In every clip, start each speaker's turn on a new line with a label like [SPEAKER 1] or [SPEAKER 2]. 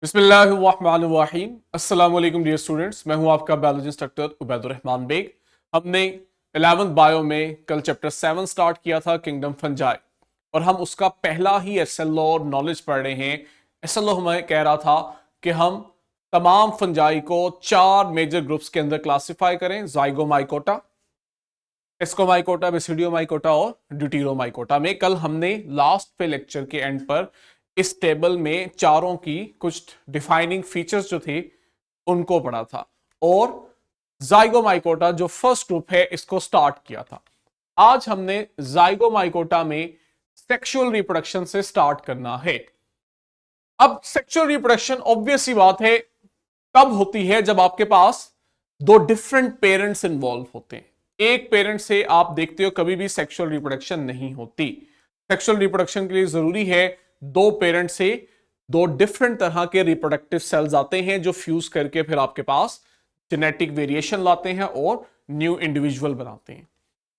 [SPEAKER 1] बिस्मिल्लाहिर्रहमानिर्रहीम। अस्सलाम वालेकुम डियर स्टूडेंट्स, मैं हूं आपका बायोलॉजी इंस्ट्रक्टर उबैदुर रहमान बेग। हमने 11th बायो में कल चैप्टर 7 स्टार्ट किया था, किंगडम फंजाई, और हम उसका पहला ही एसएलओ और नॉलेज पढ़ रहे हैं। एसएलओ हमें कह रहा था कि हम तमाम फंजाई को 4 मेजर ग्रुप्स के अंदर क्लासिफाई करें: जाइगोमाइकोटा, एस्कोमाइकोटा, बेसिडियोमाइकोटा और ड्यूटेरोमाइकोटा में। कल हमने लास्ट पे लेक्चर के एंड पर इस टेबल में चारों की कुछ डिफाइनिंग फीचर्स जो थे उनको पढ़ा था, और जाइगोमाइकोटा जो फर्स्ट ग्रुप है इसको स्टार्ट किया था। आज हमने जाइगोमाइकोटा में सेक्सुअल रिप्रोडक्शन से स्टार्ट करना है। अब सेक्सुअल रिप्रोडक्शन ऑब्वियस सी बात है तब होती है जब आपके पास दो डिफरेंट पेरेंट्स इन्वॉल्व होते हैं। एक पेरेंट से आप देखते हो कभी भी सेक्सुअल रिप्रोडक्शन नहीं होती। सेक्सुअल रिप्रोडक्शन के लिए जरूरी है दो पेरेंट से दो डिफरेंट तरह के रिप्रोडक्टिव सेल्स आते हैं जो फ्यूज करके फिर आपके पास जेनेटिक वेरिएशन लाते हैं और न्यू इंडिविजुअल बनाते हैं।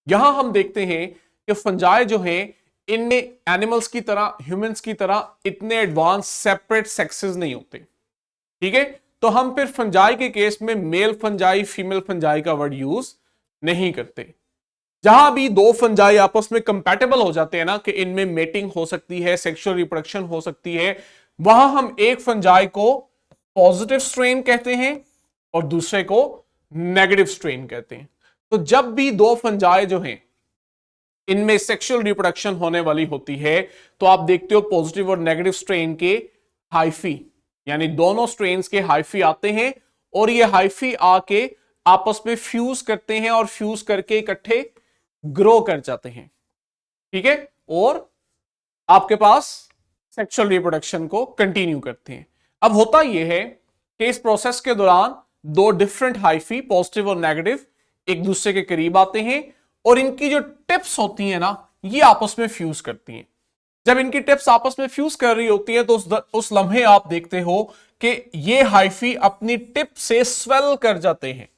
[SPEAKER 1] यहां हम देखते हैं कि फंजाई जो है इनमें एनिमल्स की तरह, ह्यूमंस की तरह इतने एडवांस सेपरेट सेक्सेस नहीं होते। ठीक है, तो हम फिर फंजाई के केस में मेल फंजाई फीमेल फंजाई का वर्ड यूज नहीं करते। जहां भी दो फंजाई आपस में कंपैटिबल हो जाते हैं ना, कि इनमें मेटिंग हो सकती है, सेक्सुअल रिप्रोडक्शन हो सकती है, वहां हम एक फंजाई को पॉजिटिव स्ट्रेन कहते हैं और दूसरे को नेगेटिव स्ट्रेन कहते हैं। तो जब भी दो फंजाई जो हैं इनमें सेक्सुअल रिप्रोडक्शन होने वाली होती है तो आप देखते हो पॉजिटिव और नेगेटिव स्ट्रेन के हाइफी, यानी दोनों स्ट्रेन्स के हाइफी आते हैं, और ये हाइफी आके आपस में फ्यूज करते हैं और फ्यूज करके इकट्ठे ग्रो कर जाते हैं। ठीक है, और आपके पास सेक्सुअल रिप्रोडक्शन को कंटिन्यू करते हैं। अब होता यह है कि इस प्रोसेस के दौरान दो डिफरेंट हाइफी, पॉजिटिव और नेगेटिव, एक दूसरे के करीब आते हैं और इनकी जो टिप्स होती है ना, ये आपस में फ्यूज करती हैं। जब इनकी टिप्स आपस में फ्यूज कर रही होती है तो उस लम्हे आप देखते हो कि ये हाइफी अपनी टिप से स्वेल कर जाते हैं,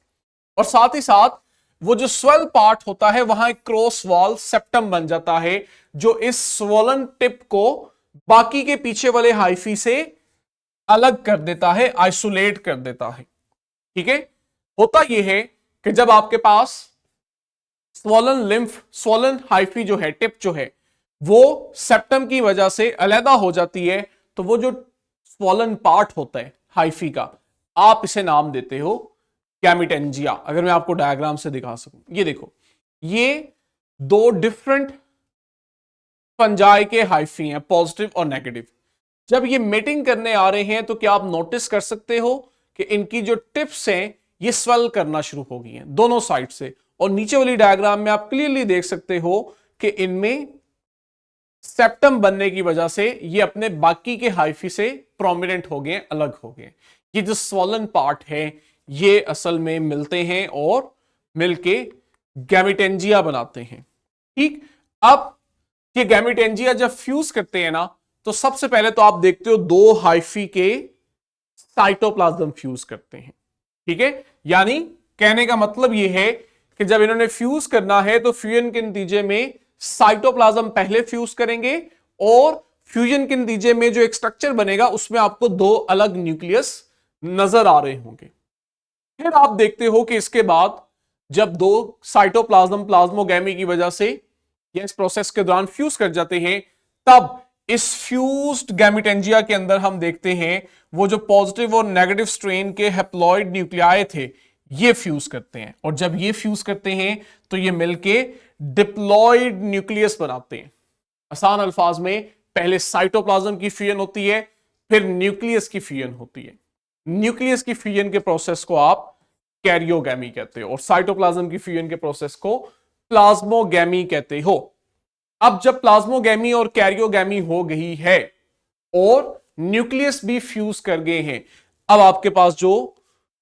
[SPEAKER 1] और साथ ही साथ वो जो स्वेल पार्ट होता है वहां एक क्रॉस वॉल सेप्टम बन जाता है जो इस स्वोलन टिप को बाकी के पीछे वाले हाइफी से अलग कर देता है, आइसोलेट कर देता है। ठीक है, होता यह है कि जब आपके पास स्वोलन लिम्फ, स्वोलन हाइफी जो है, टिप जो है, वो सेप्टम की वजह से अलहदा हो जाती है, तो वो जो स्वोलन पार्ट होता है हाइफी का, आप इसे नाम देते हो गैमिटेंजिया। अगर मैं आपको डायग्राम से दिखा सकूं, ये देखो, ये दो डिफरेंट फंजाई के हाइफी हैं, पॉजिटिव और नेगेटिव। जब ये मेटिंग करने आ रहे हैं तो क्या आप नोटिस कर सकते हो कि इनकी जो टिप्स हैं ये स्वेल करना शुरू हो गई हैं दोनों साइड से, और नीचे वाली डायग्राम में आप क्लियरली देख सकते हो कि इनमें सेप्टम बनने की वजह से ये अपने बाकी के हाइफी से प्रोमिनेंट हो गए, अलग हो गए। ये जो स्वोलन पार्ट है ये असल में मिलते हैं और मिलके गैमिटेंजिया बनाते हैं। ठीक, अब ये गैमिटेंजिया जब फ्यूज करते हैं ना, तो सबसे पहले तो आप देखते हो दो हाइफी के साइटोप्लाज्म फ्यूज करते हैं। ठीक है, यानी कहने का मतलब यह है कि जब इन्होंने फ्यूज करना है तो फ्यूजन के नतीजे में साइटोप्लाज्म पहले फ्यूज करेंगे, और फ्यूजन के नतीजे में जो एक स्ट्रक्चर बनेगा उसमें आपको दो अलग न्यूक्लियस नजर आ रहे होंगे। फिर आप देखते हो कि इसके बाद जब दो साइटोप्लाज्म प्लाज्मोगैमी की वजह से या इस प्रोसेस के दौरान फ्यूज कर जाते हैं, तब इस फ्यूज्ड गैमिटेंजिया के अंदर हम देखते हैं वो जो पॉजिटिव और नेगेटिव स्ट्रेन के हैप्लॉइड न्यूक्लियाई थे ये फ्यूज करते हैं, और जब ये फ्यूज करते हैं तो ये मिलके डिप्लॉइड न्यूक्लियस बनाते हैं। आसान अल्फाज में पहले साइटोप्लाज्म की फ्यूजन होती है, फिर न्यूक्लियस की फ्यूजन होती है। न्यूक्लियस की फ्यूजन के प्रोसेस को आप कैरियोगैमी कहते हो और साइटोप्लाज्म की फ्यूजन के प्रोसेस को प्लाज्मोगैमी कहते हो। अब जब प्लाज्मोगैमी और कैरियोगैमी हो गई है और न्यूक्लियस भी फ्यूज कर गए हैं, अब आपके पास जो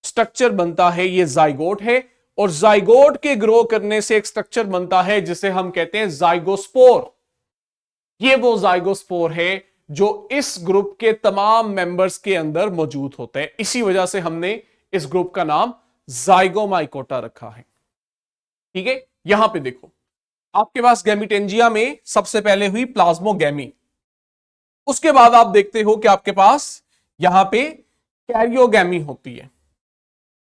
[SPEAKER 1] स्ट्रक्चर बनता है ये जाइगोट है, और जाइगोट के ग्रो करने से एक स्ट्रक्चर बनता है जिसे हम कहते हैं जाइगोस्पोर। ये वो जाइगोस्पोर है जो इस ग्रुप के तमाम मेंबर्स के अंदर मौजूद होते हैं। इसी वजह से हमने इस ग्रुप का नाम जाइगोमाइकोटा रखा है। ठीक है, यहां पे देखो, आपके पास गैमिटेंजिया में सबसे पहले हुई प्लाज्मोगैमी, उसके बाद आप देखते हो कि आपके पास यहां पे कैरियोगैमी होती है,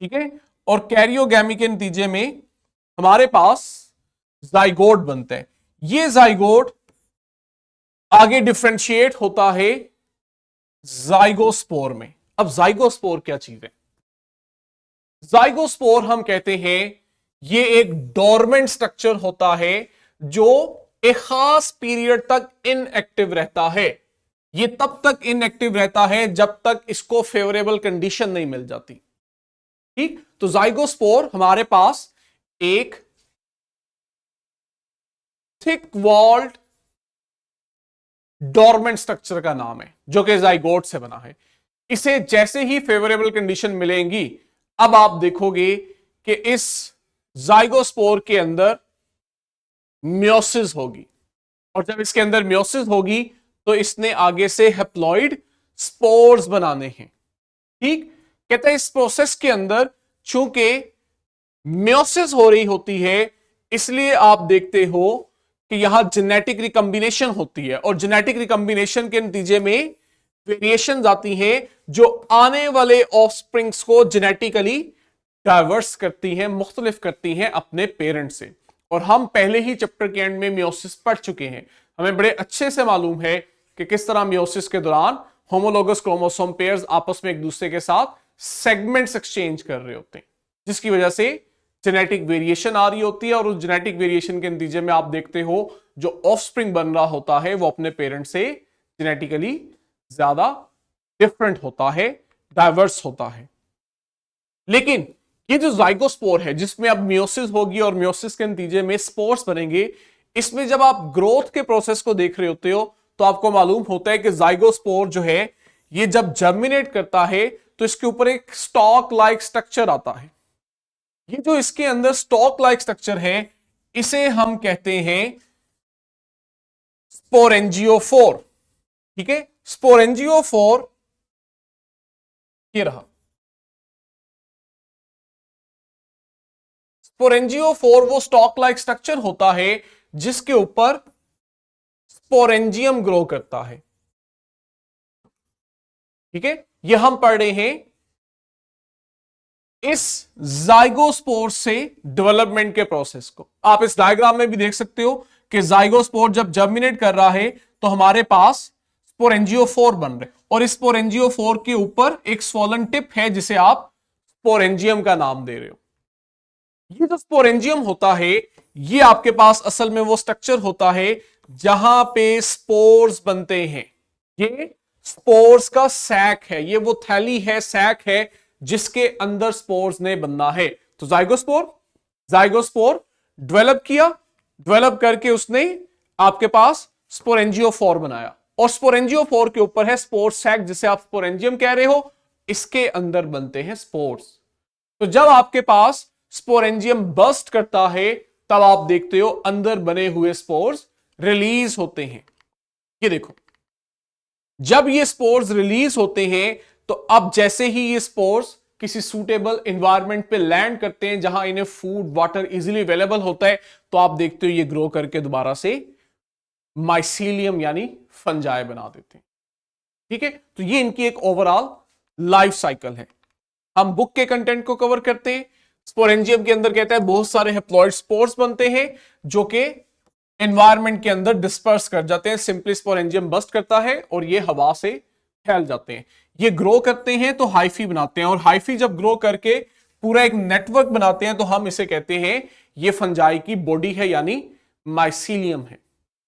[SPEAKER 1] ठीक है। और कैरियोगैमी के नतीजे में हमारे पास जाइगोट बनते हैं। ये जाइगोट आगे डिफरेंशिएट होता है जाइगोस्पोर में। अब जाइगोस्पोर क्या चीज है? जाइगोस्पोर हम कहते हैं ये एक डोरमेंट स्ट्रक्चर होता है जो एक खास पीरियड तक इनएक्टिव रहता है। ये तब तक इनएक्टिव रहता है जब तक इसको फेवरेबल कंडीशन नहीं मिल जाती, ठीक। तो जाइगोस्पोर हमारे पास एक थिक वॉल्ड डोरमेंट स्ट्रक्चर का नाम है जो कि जाइगोट से बना है। इसे जैसे ही फेवरेबल कंडीशन मिलेंगी, अब आप देखोगे कि इस जाइगोस्पोर के अंदर मियोसिस होगी, और जब इसके अंदर मियोसिस होगी तो इसने आगे से हैप्लॉइड स्पोर्स बनाने हैं, ठीक। कहते हैं इस प्रोसेस के अंदर चूंकि मियोसिस हो रही होती है, इसलिए आप देखते हो कि यहां जेनेटिक रिकंबिनेशन होती है, और जेनेटिक रिकंबिनेशन के नतीजे में वेरिएशंस आती हैं जो आने वाले ऑफस्प्रिंग्स को जेनेटिकली डाइवर्स करती हैं, मुख्तलिफ करती हैं अपने पेरेंट से। और हम पहले ही चैप्टर के एंड में मियोसिस पढ़ चुके हैं, हमें बड़े अच्छे से मालूम है कि किस तरह मियोसिस के दौरान होमोलोगस क्रोमोसोम पेयर्स आपस में एक दूसरे के साथ सेगमेंट्स एक्सचेंज कर रहे होते हैं, जिसकी वजह से जेनेटिक वेरिएशन आ रही होती है। और उस जेनेटिक वेरिएशन के नतीजे में आप देखते हो जो ऑफस्प्रिंग बन रहा होता है वो अपने पेरेंट से जेनेटिकली ज्यादा डिफरेंट होता है, डाइवर्स होता है। लेकिन ये जो जाइगोस्पोर है जिसमें अब मियोसिस होगी और मियोसिस के नतीजे में स्पोर्स बनेंगे, इसमें जब आप ग्रोथ के प्रोसेस को देख रहे होते हो तो आपको मालूम होता है कि जाइगोस्पोर जो है ये जब जर्मिनेट करता है तो इसके ऊपर एक स्टॉक लाइक स्ट्रक्चर आता है। ये जो इसके अंदर स्टॉक लाइक स्ट्रक्चर है इसे हम कहते हैं स्पोरेंजियोफोर, ठीक है। स्पोरेंजियोफोर ये रहा। स्पोरेंजियोफोर वो स्टॉक लाइक स्ट्रक्चर होता है जिसके ऊपर स्पोरेंजियम ग्रो करता है, ठीक है। ये हम पढ़ रहे हैं इस जाइगोस्पोर से डेवलपमेंट के प्रोसेस को। आप इस डायग्राम में भी देख सकते हो कि जाइगोस्पोर जब जर्मिनेट कर रहा है तो हमारे पास स्पोरेंजियोफोर बन रहे, और इस स्पोरेंजियोफोर के ऊपर एक स्वॉलन टिप है जिसे आप स्पोरेंजियम का नाम दे रहे हो। ये जो स्पोरेंजियम होता है ये आपके पास असल में वो स्ट्रक्चर होता है जहां पे स्पोर्स बनते हैं। ये स्पोर्स का सैक है, ये वो थैली है, सैक है जिसके अंदर स्पोर्स ने बनना है। तो जाइगोस्पोर डेवलप किया, डेवलप करके उसने आपके पास स्पोरेंजियोफोर बनाया, और स्पोरेंजियोफोर के ऊपर है स्पोर सैक जिसे आप स्पोरेंजियम कह रहे हो, इसके अंदर बनते हैं स्पोर्स। तो जब आपके पास स्पोरेंजियम बर्स्ट करता है तब आप देखते हो अंदर बने हुए स्पोर्स रिलीज होते हैं। ये देखो, जब ये स्पोर्स रिलीज होते हैं तो अब जैसे ही ये स्पोर्स किसी सूटेबल एनवायरनमेंट पे लैंड करते हैं जहां इन्हें फूड वाटर इजीली अवेलेबल होता है, तो आप देखते हो ये ग्रो करके दोबारा से माइसीलियम यानी फंजाई बना देते हैं, ठीक है। तो ये इनकी एक ओवरऑल लाइफ साइकिल है। हम बुक के कंटेंट को कवर करते हैं। स्पोरेंजियम के अंदर कहता है बहुत सारे हैप्लॉइड स्पोर्स बनते हैं जो कि एनवायरनमेंट के अंदर डिस्पर्स कर जाते हैं। सिंपली स्पोरेंजियम बस्ट करता है और ये हवा से फैल जाते हैं। ये ग्रो करते हैं तो हाइफी बनाते हैं, और हाइफी जब ग्रो करके पूरा एक नेटवर्क बनाते हैं तो हम इसे कहते हैं ये फंजाई की बॉडी है यानी माइसीलियम है।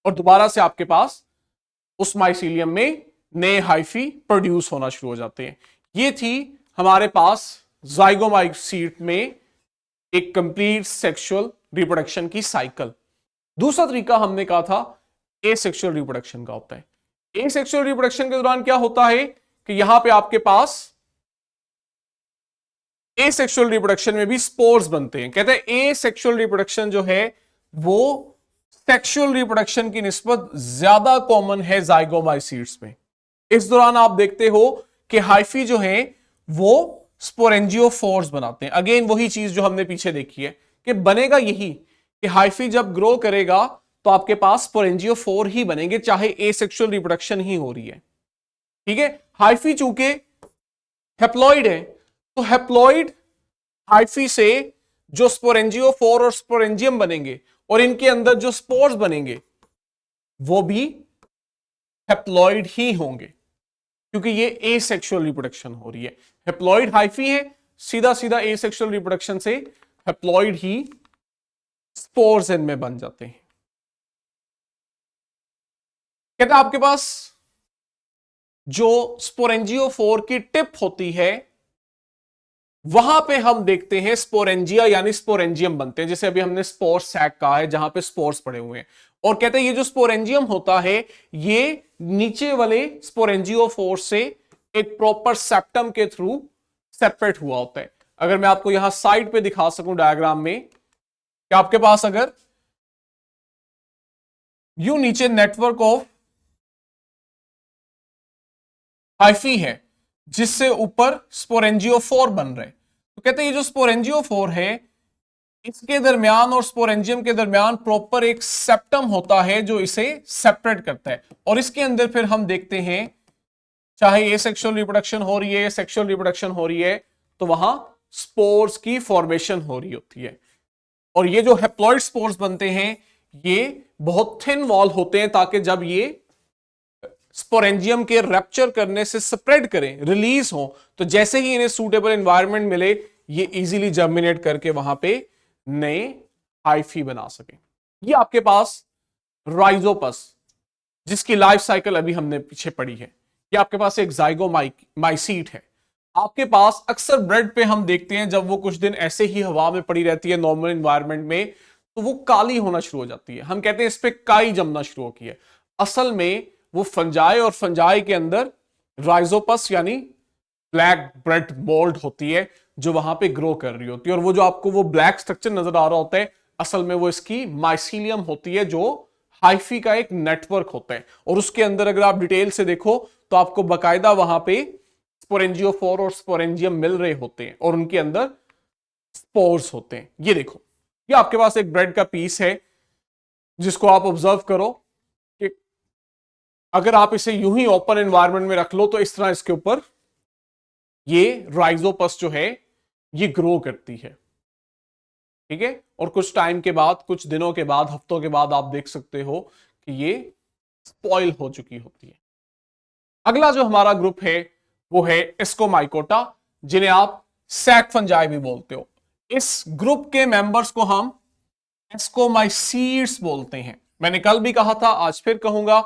[SPEAKER 1] और दोबारा से आपके पास उस माइसीलियम में नए हाइफी प्रोड्यूस होना शुरू हो जाते हैं। ये थी हमारे पास जाइगोमाइसीट में एक कंप्लीट सेक्सुअल रिप्रोडक्शन की साइकिल। दूसरा तरीका हमने कहा था एसेक्सुअल रिप्रोडक्शन का होता है। एसेक्सुअल रिप्रोडक्शन के दौरान क्या होता है कि यहां पे आपके पास एसेक्सुअल रिप्रोडक्शन में भी स्पोर्स बनते हैं। कहते हैं एसेक्सुअल रिप्रोडक्शन जो है वो सेक्सुअल रिप्रोडक्शन की निस्बत ज्यादा कॉमन है जाइगोमाइसीट्स में। इस दौरान आप देखते हो कि हाइफी जो है वो स्पोरेंजियोफोर्स बनाते हैं। अगेन वही चीज जो हमने पीछे देखी है कि बनेगा यही कि हाइफी जब ग्रो करेगा तो आपके पास स्पोरेंजियोफोर ही बनेंगे चाहे एसेक्सुअल रिप्रोडक्शन ही हो रही है, ठीक है। हाइफी चूंकि हैप्लॉइड है, तो हैप्लॉइड हाइफी से जो स्पोरेंजियोफोर और स्पोरेंजियम बनेंगे और इनके अंदर जो स्पोर्स बनेंगे वो भी हैप्लॉइड ही होंगे, क्योंकि ये एसेक्सुअल रिप्रोडक्शन हो रही है। हैप्लॉइड हाइफी है, सीधा सीधा एसेक्सुअल रिप्रोडक्शन से हैप्लॉइड ही स्पोर्स इनमें बन जाते हैं। कहते हैं आपके पास जो स्पोरेंजियोफोर की टिप होती है वहां पे हम देखते हैं स्पोरेंजिया यानी स्पोरेंजियम बनते हैं, जैसे अभी हमने स्पोर सैक कहा है जहां पे स्पोर्स पड़े हुए हैं। और कहते हैं ये जो स्पोरेंजियम होता है ये नीचे वाले स्पोरेंजियोफोर से एक प्रॉपर सेप्टम के थ्रू सेपरेट हुआ होता है। अगर मैं आपको यहां साइड पे दिखा सकूं डायग्राम में कि आपके पास अगर यू नीचे नेटवर्क ऑफ हाइफी है जिससे ऊपर स्पोरेंजियोफोर बन रहे, तो कहते हैं ये जो स्पोरेंजियोफोर है इसके दरमियान और स्पोरेंजियम के दरमियान प्रॉपर एक सेप्टम होता है जो इसे सेपरेट करता है। और इसके अंदर फिर हम देखते हैं चाहे ये सेक्सुअल रिप्रोडक्शन हो रही है, सेक्सुअल रिप्रोडक्शन हो रही है, तो वहां स्पोर्स की फॉर्मेशन हो रही होती है। और ये जो हैप्लॉइड स्पोर्स बनते हैं ये बहुत थिन वॉल होते हैं ताकि जब ये स्पोरेंजियम के रैप्चर करने से स्प्रेड करें, रिलीज हो, तो जैसे ही इन्हें सूटेबल एनवायरनमेंट मिले ये इजीली जर्मिनेट करके वहां पे नए हाइफी बना सके। ये आपके पास राइजोपस जिसकी लाइफ साइकिल अभी हमने पीछे पढ़ी है, ये आपके पास एक जाइगोमाइसीट है। आपके पास अक्सर ब्रेड पे हम देखते हैं जब वो कुछ दिन ऐसे ही हवा में पड़ी रहती है नॉर्मल एनवायरनमेंट में तो वो काली होना शुरू हो जाती है, हम कहते हैं इस पे काई जमना शुरू होती है। असल में वो फंजाई और फंजाई के अंदर राइजोपस यानी ब्लैक ब्रेड मोल्ड होती है जो वहां पे ग्रो कर रही होती है। और वो जो आपको वो ब्लैक स्ट्रक्चर नजर आ रहा होता है असल में वो इसकी माइसीलियम होती है जो हाइफी का एक नेटवर्क होता है। और उसके अंदर अगर आप डिटेल से देखो तो आपको बकायदा वहां पे स्पोरेंजियोफोर और स्पोरेंजियम मिल रहे होते हैं और उनके अंदर स्पोर्स होते हैं। ये देखो ये आपके पास एक ब्रेड का पीस है जिसको आप ऑब्जर्व करो कि अगर आप इसे यूं ही ओपन एनवायरनमेंट में रख लो तो इस तरह इसके ऊपर ये राइजोपस जो है ये ग्रो करती है, ठीक है। और कुछ टाइम के बाद, कुछ दिनों के बाद, हफ्तों के बाद आप देख सकते हो कि ये स्पॉइल हो चुकी होती है। अगला जो हमारा ग्रुप है वो है एस्कोमाइकोटा जिन्हें आप सैक फंजाई भी बोलते हो। इस ग्रुप के मेंबर्स को हम एस्कोमाइसीड्स बोलते हैं। मैंने कल भी कहा था आज फिर कहूंगा,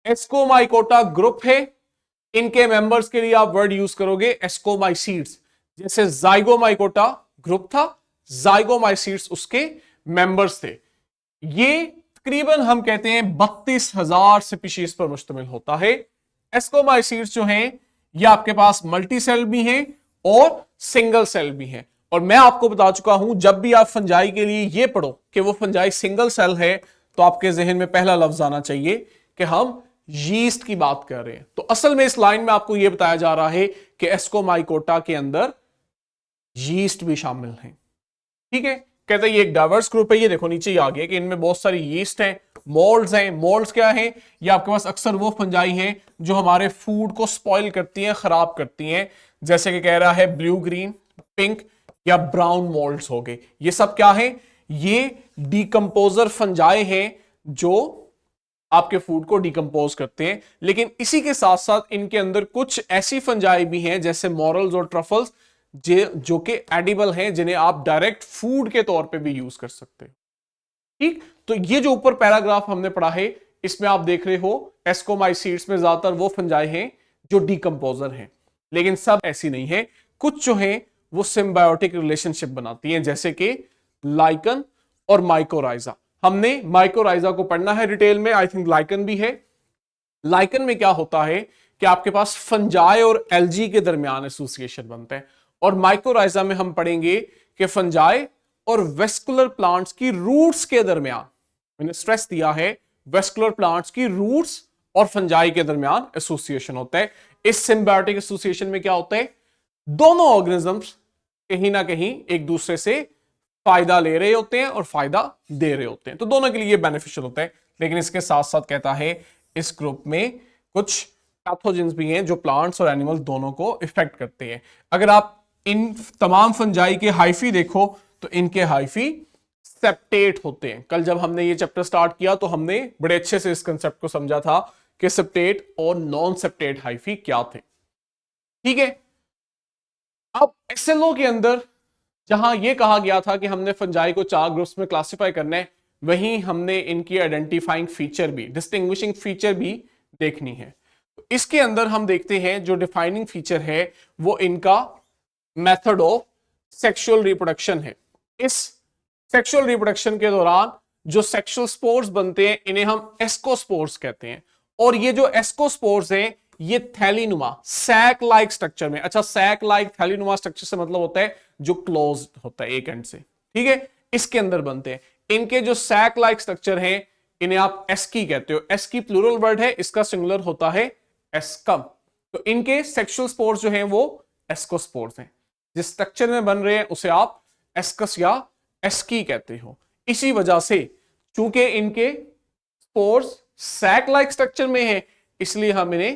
[SPEAKER 1] एस्कोमाइकोटा ग्रुप है, इनके मेंबर्स के लिए आप वर्ड यूज करोगे एस्कोमाइसीड्स। जैसे जाइगोमाइकोटा ग्रुप था, जाइगोमाइसीड्स उसके मेंबर्स थे। ये तकरीबन हम कहते हैं 32,000 स्पीशीज पर मुश्तमिल होता है। एस्कोमाइसीड्स जो हैं ये आपके पास मल्टी सेल भी हैं और सिंगल सेल भी हैं। और मैं आपको बता चुका हूं जब भी आप फंजाई के लिए ये पढ़ो कि वो फंजाई सिंगल सेल है तो आपके जहन में पहला लफ्ज आना चाहिए कि हम यीस्ट की बात कर रहे हैं। तो असल में इस लाइन में आपको यह बताया जा रहा है कि एस्कोमाइकोटा के अंदर यीस्ट भी शामिल हैं, ठीक है। कहते हैं ये एक डाइवर्स ग्रुप है। ये देखो नीचे ही आ गया कि इनमें बहुत सारी यीस्ट हैं, मोल्ड्स हैं। मोल्ड्स क्या हैं? ये आपके पास अक्सर वो फंजाई हैं जो हमारे फूड को स्पॉइल करती हैं, खराब करती हैं, जैसे कि कह रहा है ब्लू, ग्रीन, पिंक या ब्राउन मोल्ड्स हो गए। ये सब क्या है? ये डिकम्पोजर फंजाई हैं जो आपके फूड को डिकम्पोज करते हैं। लेकिन इसी के साथ साथ इनके अंदर कुछ ऐसी फंजाई भी हैं जैसे मॉरल्स और ट्रफल्स जो कि एडिबल हैं, जिन्हें आप डायरेक्ट फूड के तौर पे भी यूज कर सकते हैं, ठीक। तो ये जो ऊपर पैराग्राफ हमने पढ़ा है इसमें आप देख रहे हो एस्कोमाइसीड्स में ज्यादातर वो फंजाई हैं जो डिकम्पोजर हैं, लेकिन सब ऐसी नहीं है। कुछ जो है वो सिम्बायोटिक रिलेशनशिप बनाती हैं जैसे कि लाइकन और माइकोराइजा। हमने माइकोराइजा को पढ़ना है डिटेल में, आई थिंक लाइकन भी है। लाइकन में क्या होता है कि आपके पास फंजाई और एल्जी के दरमियान एसोसिएशन बनते हैं। और माइकोराइजा में हम पढ़ेंगे कि फंजाई और वेस्कुलर प्लांट्स की रूट्स के दरमियान, मैंने स्ट्रेस दिया है, वेस्कुलर प्लांट्स की रूट्स और फंजाई के दरमियान एसोसिएशन होता है। इस सिम्बायोटिक एसोसिएशन में क्या होता है? दोनों ऑर्गेनिजम्स कहीं ना कहीं एक दूसरे से फायदा ले रहे होते हैं और फायदा दे रहे होते हैं, तो दोनों के लिए बेनिफिशियल होता है। लेकिन इसके साथ साथ कहता है इस ग्रुप में कुछ पैथोजेंस भी हैं जो प्लांट्स और एनिमल दोनों को इफेक्ट करते हैं। अगर आप इन तमाम फंजाई के हाइफी देखो तो इनके हाइफी सेप्टेट होते हैं। कल जब हमने ये चैप्टर स्टार्ट किया तो हमने बड़े अच्छे से इस कंसेप्ट को समझा था कि सेप्टेट और नॉन सेप्टेट हाइफी क्या थे। ठीक है, अब एसएलओ के अंदर जहां यह कहा गया था कि हमने फंजाई को 4 ग्रुप्स में क्लासिफाई करना है, वहीं हमने इनकी आइडेंटिफाइंग फीचर भी, डिस्टिंग्विशिंग फीचर भी देखनी है। तो इसके अंदर हम देखते हैं जो डिफाइनिंग फीचर है वो इनका मेथड ऑफ सेक्सुअल रिप्रोडक्शन है। इस सेक्सुअल रिप्रोडक्शन के दौरान जो सेक्सुअल स्पोर्स बनते हैं इन्हें हम एस्कोस्पोर्स कहते हैं। और ये जो एस्कोस्पोर्स हैं ये थैलीनुमा सैक लाइक स्ट्रक्चर में, अच्छा सैक लाइक थैलीनुमा स्ट्रक्चर से मतलब होता है जो क्लोज होता है एक एंड से, ठीक है, इसके अंदर बनते हैं। इनके जो सैक लाइक स्ट्रक्चर हैं इन्हें आप एस्की कहते हो। एस्की प्लूरल वर्ड है, इसका सिंगुलर होता है एस्कम। तो इनके सेक्सुअल स्पोर्स जो हैं वो एस्कोस्पोर्स हैं। जिस स्ट्रक्चर में बन रहे हैं उसे आप एस्कस या एस्की कहते हो। इसी वजह से चूंकि इनके स्पोर्स सैक लाइक स्ट्रक्चर में है इसलिए हम इन्हें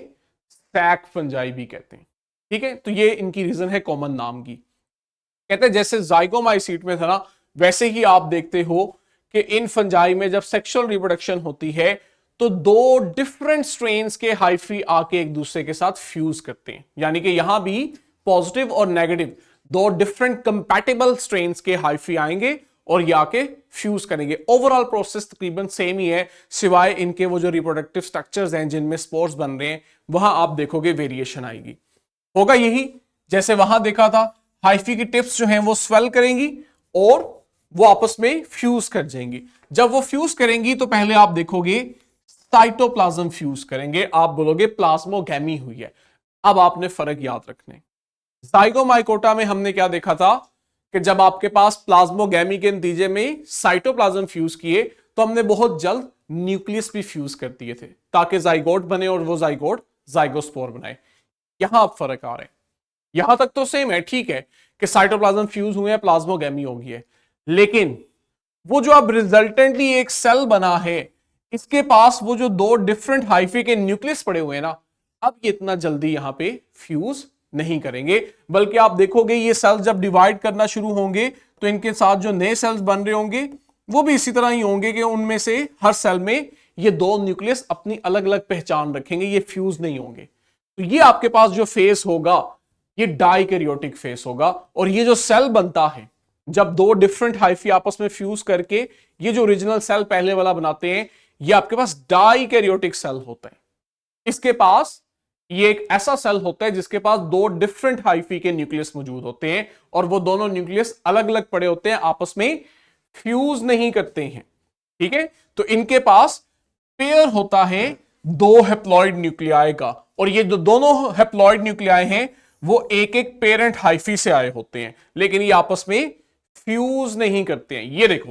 [SPEAKER 1] सैक फंजाई भी कहते हैं। ठीक है, तो ये इनकी रीजन है कॉमन नाम की। कहते हैं जैसे जाइगोमाइसीट में था ना, वैसे ही आप देखते हो कि इन फंजाई में जब सेक्सुअल रिप्रोडक्शन होती है तो 2 डिफरेंट स्ट्रेन्स के हाइफी आके एक दूसरे के साथ फ्यूज करते हैं। यानी कि यहां भी पॉजिटिव और नेगेटिव 2 डिफरेंट कंपैटिबल स्ट्रेन्स के हाइफी आएंगे और ये आके फ्यूज करेंगे। ओवरऑल प्रोसेस तकरीबन सेम ही है, सिवाय इनके वो जो रिप्रोडक्टिव स्ट्रक्चर्स हैं जिनमें स्पोर्स बन रहे हैं वहां आप देखोगे वेरिएशन आएगी। होगा यही जैसे वहां देखा था, हाइफी की टिप्स जो हैं वो स्वेल करेंगी और वो आपस में फ्यूज कर जाएंगी। जब वो फ्यूज करेंगी तो पहले आप देखोगे साइटोप्लाज्म फ्यूज करेंगे, आप बोलोगे प्लाज्मोगैमी हुई है। अब आपने फर्क याद रखने, जाइगोमाइकोटा में हमने क्या देखा था कि जब आपके पास प्लाज्मोगैमी के नतीजे में साइटोप्लाज्म फ्यूज किए तो हमने बहुत जल्द न्यूक्लियस भी फ्यूज कर दिए थे ताकि जाइगोट बने और वो जाइगोट जाइगोस्पोर बनाए। यहां अब फर्क आ रहा है, यहां तक तो सेम है, ठीक है कि साइटोप्लाज्म फ्यूज हुए हैं, प्लाज्मोगैमी होगी है, लेकिन वो जो अब रिजल्टेंटली एक सेल बना है इसके पास वो जो 2 डिफरेंट हाइफी के न्यूक्लियस पड़े हुए हैं ना, अब ये इतना जल्दी यहां पे फ्यूज नहीं करेंगे, बल्कि आप देखोगे ये सेल्स जब डिवाइड करना शुरू होंगे तो इनके साथ जो नए सेल्स बन रहे होंगे वो भी इसी तरह ही होंगे कि उनमें से हर सेल में ये 2 न्यूक्लियस अपनी अलग अलग पहचान रखेंगे, ये फ्यूज नहीं होंगे। तो ये आपके पास जो फेस होगा ये डाइकैरियोटिक फेस होगा। और ये जो सेल बनता है जब 2 डिफरेंट हाइफी आपस में फ्यूज करके ये जो ओरिजिनल सेल पहले वाला बनाते हैं, ये आपके पास डाइकैरियोटिक सेल होता है। इसके पास ये एक ऐसा सेल होता है जिसके पास 2 डिफरेंट हाइफी के न्यूक्लियस मौजूद होते हैं और वो दोनों न्यूक्लियस अलग अलग पड़े होते हैं, आपस में फ्यूज नहीं करते हैं। ठीक है, तो इनके पास पेयर होता है 2 हैप्लॉइड न्यूक्लियाई का, और ये जो दोनों हैप्लॉइड न्यूक्लियाई हैं वो एक एक पेरेंट हाइफी से आए होते हैं, लेकिन ये आपस में फ्यूज नहीं करते हैं। ये देखो,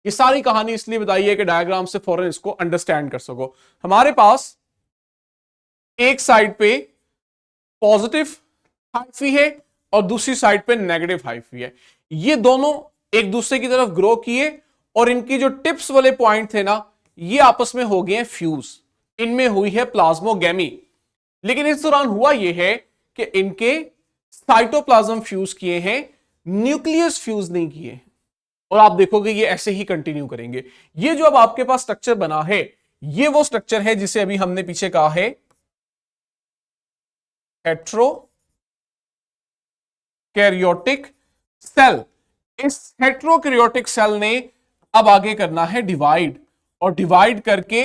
[SPEAKER 1] ये सारी कहानी इसलिए बताई है कि डायग्राम से फौरन इसको अंडरस्टैंड कर सको। हमारे पास एक साइड पे पॉजिटिव हाइफी है और दूसरी साइड पे नेगेटिव हाइफी है। ये दोनों एक दूसरे की तरफ ग्रो किए और इनकी जो टिप्स वाले पॉइंट थे ना ये आपस में हो गए हैं फ्यूज, इनमें हुई है प्लाज्मोगैमी। लेकिन इस दौरान हुआ यह है कि इनके साइटोप्लाज्म फ्यूज किए हैं, न्यूक्लियस फ्यूज नहीं किए, और आप देखोगे ये ऐसे ही कंटिन्यू करेंगे। ये जो अब आपके पास स्ट्रक्चर बना है ये वो स्ट्रक्चर है जिसे अभी हमने पीछे कहा है हेट्रोकैरियोटिक सेल। इस हेट्रोकैरियोटिक सेल ने अब आगे करना है डिवाइड, और डिवाइड करके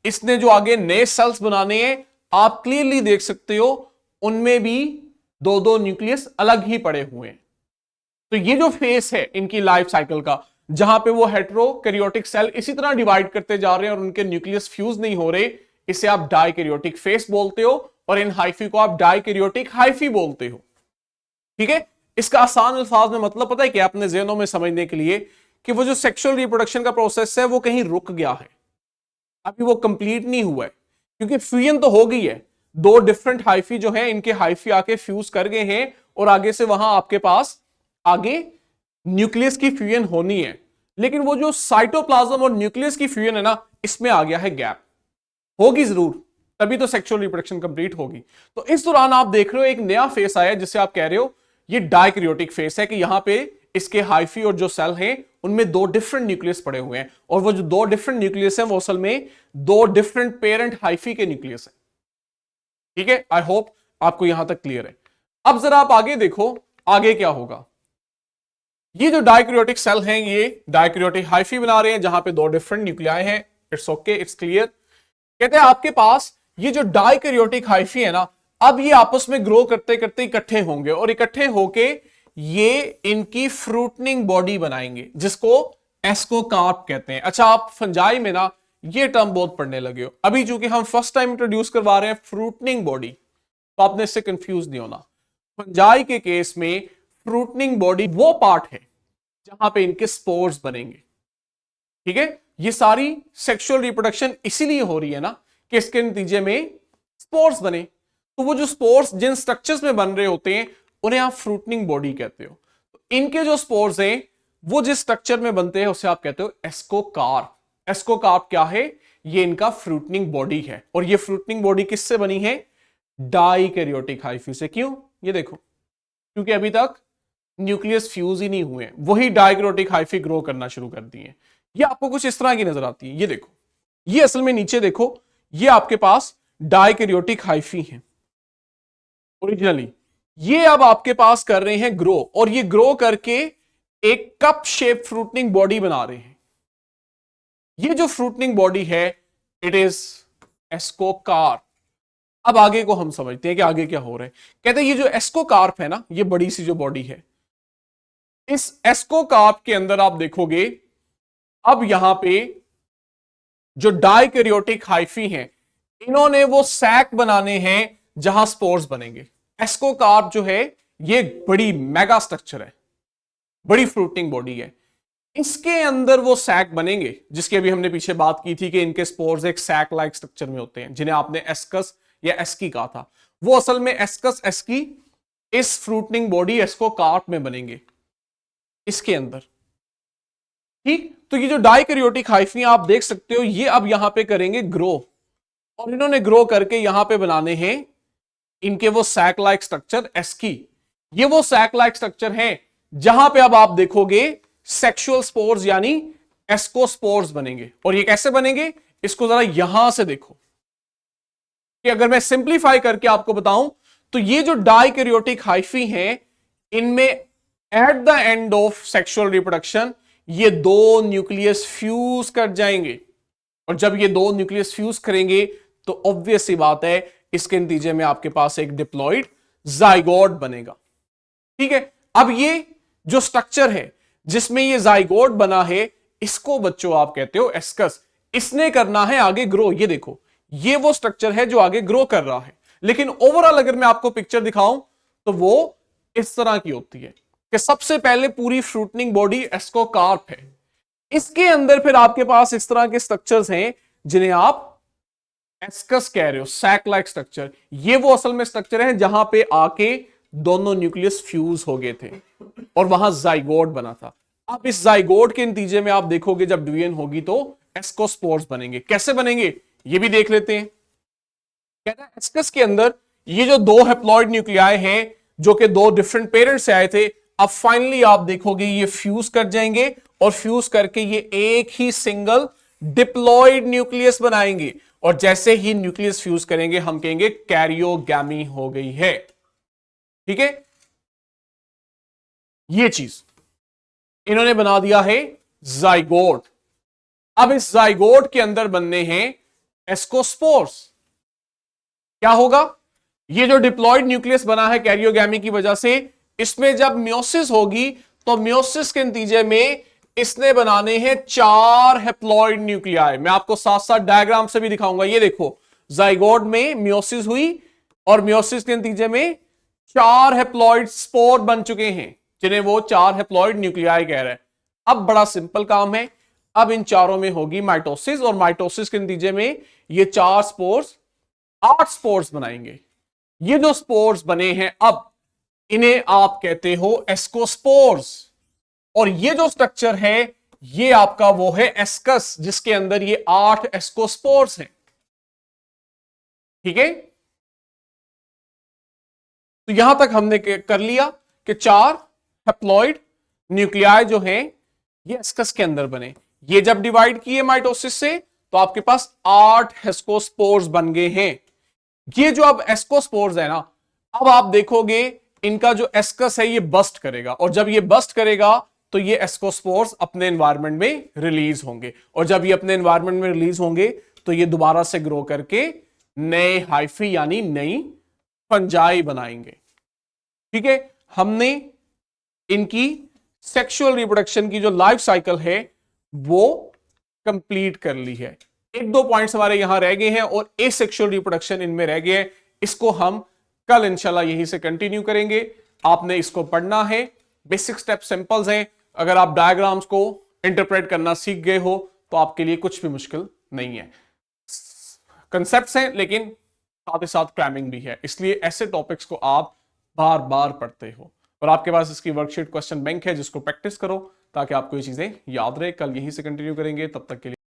[SPEAKER 1] इसने जो आगे नए सेल्स बनाने हैं आप क्लियरली देख सकते हो उनमें भी 2-2 न्यूक्लियस अलग ही पड़े हुए हैं। तो ये जो फेस है इनकी लाइफ साइकिल का, जहां पे वो हेट्रोकैरियोटिक सेल इसी तरह डिवाइड करते जा रहे हैं और उनके न्यूक्लियस फ्यूज नहीं हो रहे, इसे आप डाइकैरियोटिक फेस बोलते हो, और इन हाइफी को आप डाइकैरियोटिक हाइफी बोलते हो। ठीक है, इसका आसान अल्फाज में मतलब पता है कि अपने ज़हनों में समझने के लिए कि वो जो सेक्सुअल रिप्रोडक्शन का प्रोसेस है वो कहीं रुक गया है, अभी वो कंप्लीट नहीं हुआ है, क्योंकि फ्यूजन तो हो गई है। 2 डिफरेंट हाइफी जो है इनके हाइफी आके फ्यूज कर गए हैं और आगे से वहां आपके पास आगे न्यूक्लियस की फ्यूजन होनी है, लेकिन वो जो साइटोप्लाज्म और न्यूक्लियस की फ्यूजन है ना इसमें आ गया है गैप। होगी जरूर, तभी तो सेक्सुअल रिप्रोडक्शन कंप्लीट होगी। तो इस दौरान आप देख रहे हो एक नया फेस आया जिससे आप कह रहे हो ये डाइकैरियोटिक फेस है, कि यहां पे इसके हाइफी और जो सेल हैं उनमें दो डिफरेंट न्यूक्लियस पड़े हुए हैं, और वो जो दो डिफरेंट न्यूक्लियस हैं वो असल में दो डिफरेंट पेरेंट हाइफी के न्यूक्लियस हैं। ठीक है, आई होप आपको यहां तक क्लियर है। अब जरा आप आगे देखो, आगे क्या होगा। ये जो डाइकैरियोटिक सेल हैं ये डाइकैरियोटिक हाइफी बना रहे हैं जहां पे दो डिफरेंट न्यूक्लियाई हैं। It's okay, it's clear. कहते हैं आपके पास ये जो डाइकैरियोटिक हाइफी है ना, अब ये आपस में ग्रो करते करते इकट्ठे होंगे, और इकट्ठे होके ये इनकी फ्रूटनिंग बॉडी बनाएंगे जिसको एस्कोकार्प कहते हैं। अच्छा, आप फंजाई में ना ये टर्म बहुत पढ़ने लगे हो, अभी चूंकि हम फर्स्ट टाइम इंट्रोड्यूस करवा रहे हैं फ्रूटनिंग बॉडी, तो आपने इससे कंफ्यूज नहीं होना। फंजाई के केस में फ्रूटनिंग बॉडी वो पार्ट है जहां पे इनके स्पोर्स बनेंगे। ठीक है, ये सारी सेक्सुअल रिप्रोडक्शन इसीलिए हो रही है ना कि इसके नतीजे में स्पोर्स बने। तो वो जो स्पोर्स जिन स्ट्रक्चर्स में बन रहे होते हैं उन्हें आप फ्रूटनिंग बॉडी कहते हो। तो इनके जो स्पोर्स हैं वो जिस स्ट्रक्चर में बनते हैं उसे आप कहते हो एस्कोकार्प। एस्कोकार्प क्या है? ये इनका फ्रूटनिंग बॉडी है, और ये फ्रूटनिंग बॉडी किससे बनी है? डाइकैरियोटिक हाइफी से। क्यों? ये देखो, क्योंकि अभी तक न्यूक्लियस फ्यूज ही नहीं हुए, वही डाइकैरियोटिक हाइफी ग्रो करना शुरू कर दिए। ये आपको कुछ इस तरह की नजर आती है। ये देखो, ये असल में नीचे देखो, ये आपके पास डाइकैरियोटिक हाइफी है ओरिजिनली। ये अब आपके पास कर रहे हैं ग्रो, और ये ग्रो करके एक कप शेप फ्रूटनिंग बॉडी बना रहे हैं। ये जो फ्रूटनिंग बॉडी है इट इज एस्कोकार्प। अब आगे को हम समझते हैं कि आगे क्या हो रहा है। कहते हैं ये जो एस्कोकार्प है ना, ये बड़ी सी जो बॉडी है, इस एस्कोकार्प के अंदर आप देखोगे अब यहां पे जो डाइकैरियोटिक हाइफी हैं इन्होंने वो सैक बनाने हैं जहां स्पोर्स बनेंगे। एस्कोकार्प जो है ये बड़ी मेगा स्ट्रक्चर है, बड़ी फ्रूटिंग बॉडी है। इसके अंदर वो सैक बनेंगे जिसकी अभी हमने पीछे बात की थी कि इनके स्पोर्स एक सैक लाइक स्ट्रक्चर में होते हैं, जिन्हें आपने एस्कस या एस्की कहा था। वो असल में एस्कस एस्की इस फ्रूटनिंग बॉडी एस्कोकार्प में बनेंगे इसके अंदर। ठीक, तो ये जो डाइकैरियोटिक हाइफी आप देख सकते हो ये अब यहां पे करेंगे ग्रो, और इन्होंने ग्रो करके यहां पे बनाने हैं इनके वो सैक लाइक स्ट्रक्चर एस्की। ये वो सैक लाइक स्ट्रक्चर है जहां पे अब आप देखोगे सेक्सुअल स्पोर्स यानी एस्कोस्पोर्स बनेंगे। और ये कैसे बनेंगे इसको जरा यहां से देखो, कि अगर मैं सिंप्लीफाई करके आपको बताऊं तो ये जो डाइकैरियोटिक हाइफी हैं इनमें at the end of sexual reproduction ये दो न्यूक्लियस फ्यूज कर जाएंगे, और जब ये दो न्यूक्लियस फ्यूज करेंगे तो ऑब्वियस सी बात है इसके नतीजे में आपके पास एक डिप्लॉइड जाइगोट बनेगा। ठीक है, अब ये जो स्ट्रक्चर है जिसमें ये जाइगोट बना है इसको बच्चों आप कहते हो एस्कस। इसने करना है आगे ग्रो। ये देखो, ये वो स्ट्रक्चर है जो आगे ग्रो कर रहा है, लेकिन ओवरऑल अगर मैं आपको पिक्चर दिखाऊं तो वो इस तरह की होती है कि सबसे पहले पूरी फ्रूटनिंग बॉडी एस्कोकार्प है, इसके अंदर फिर आपके पास इस तरह के स्ट्रक्चर्स हैं जिन्हें आप एस्कस कह रहे हो, सैक लाइक स्ट्रक्चर। ये वो असल में स्ट्रक्चर है जहां पे आके दोनों न्यूक्लियस फ्यूज हो गए थे और वहां जाइगोट बना था। अब इस जाइगोट के नतीजे में आप देखोगे जब डिवीजन होगी तो एस्कोस्पोर्स बनेंगे। कैसे बनेंगे ये भी देख लेते हैं। कहता है एस्कस के अंदर ये जो दो हैप्लॉइड न्यूक्लियाई हैं जो कि दो डिफरेंट पेरेंट से आए थे, अब फाइनली आप देखोगे ये फ्यूज कर जाएंगे, और फ्यूज करके ये एक ही सिंगल डिप्लॉइड न्यूक्लियस बनाएंगे, और जैसे ही न्यूक्लियस फ्यूज करेंगे हम कहेंगे कैरियोगैमी हो गई है। ठीक है, ये चीज इन्होंने बना दिया है जाइगोट। अब इस जाइगोट के अंदर बनने हैं एस्कोस्पोर्स। क्या होगा? ये जो डिप्लॉइड न्यूक्लियस बना है कैरियोगैमी की वजह से, इसमें जब मियोसिस होगी तो मियोसिस के नतीजे में इसने बनाने हैं 4 हैप्लॉइड न्यूक्लियाई। मैं आपको साथ साथ डायग्राम से भी दिखाऊंगा। ये देखो, जाइगोट में मियोसिस हुई और मियोसिस के नतीजे में 4 हैप्लॉइड स्पोर बन चुके हैं जिन्हें वो 4 हैप्लॉइड न्यूक्लियाई कह रहे हैं। अब बड़ा सिंपल काम है, अब इन चारों में होगी माइटोसिस, और माइटोसिस के नतीजे में ये 4 स्पोर्स 8 स्पोर्स बनाएंगे। ये जो स्पोर्स बने हैं अब इन्हें आप कहते हो एस्कोस्पोर्स, और ये जो स्ट्रक्चर है ये आपका वो है एस्कस जिसके अंदर ये 8 एस्कोस्पोर्स हैं। ठीक है, तो यहां तक हमने कर लिया कि 4 हैप्लॉइड न्यूक्लियाई जो हैं ये एस्कस के अंदर बने। ये जब डिवाइड किए माइटोसिस से तो आपके पास 8 हेस्कोस्पोर्स बन गए हैं। ये जो अब एस्कोस्पोर्स है ना, अब आप देखोगे इनका जो एस्कस है ये बस्ट करेगा, और जब ये बस्ट करेगा तो ये एस्कोस्पोर्स अपने एनवायरनमेंट में रिलीज होंगे, और जब ये अपने एनवायरनमेंट में रिलीज होंगे तो ये दोबारा से ग्रो करके नए हाइफी यानी नई फंजाई बनाएंगे। ठीक है, हमने इनकी सेक्सुअल रिप्रोडक्शन की जो लाइफ साइकिल है वो कंप्लीट कर ली है। एक दो पॉइंट्स हमारे यहां रह गए हैं और एसेक्सुअल रिप्रोडक्शन इनमें रह गए हैं, इसको हम कल इंशाल्लाह यहीं से कंटिन्यू करेंगे। आपने इसको पढ़ना है, बेसिक स्टेप सिंपल्स हैं। अगर आप डायग्राम्स को इंटरप्रेट करना सीख गए हो तो आपके लिए कुछ भी मुश्किल नहीं है। कंसेप्ट्स हैं लेकिन साथ ही साथ क्रैमिंग भी है, इसलिए ऐसे टॉपिक्स को आप बार बार पढ़ते हो, और आपके पास इसकी वर्कशीट क्वेश्चन बैंक है जिसको प्रैक्टिस करो ताकि आपको ये चीजें याद रहे। कल यहीं से कंटिन्यू करेंगे, तब तक के लिए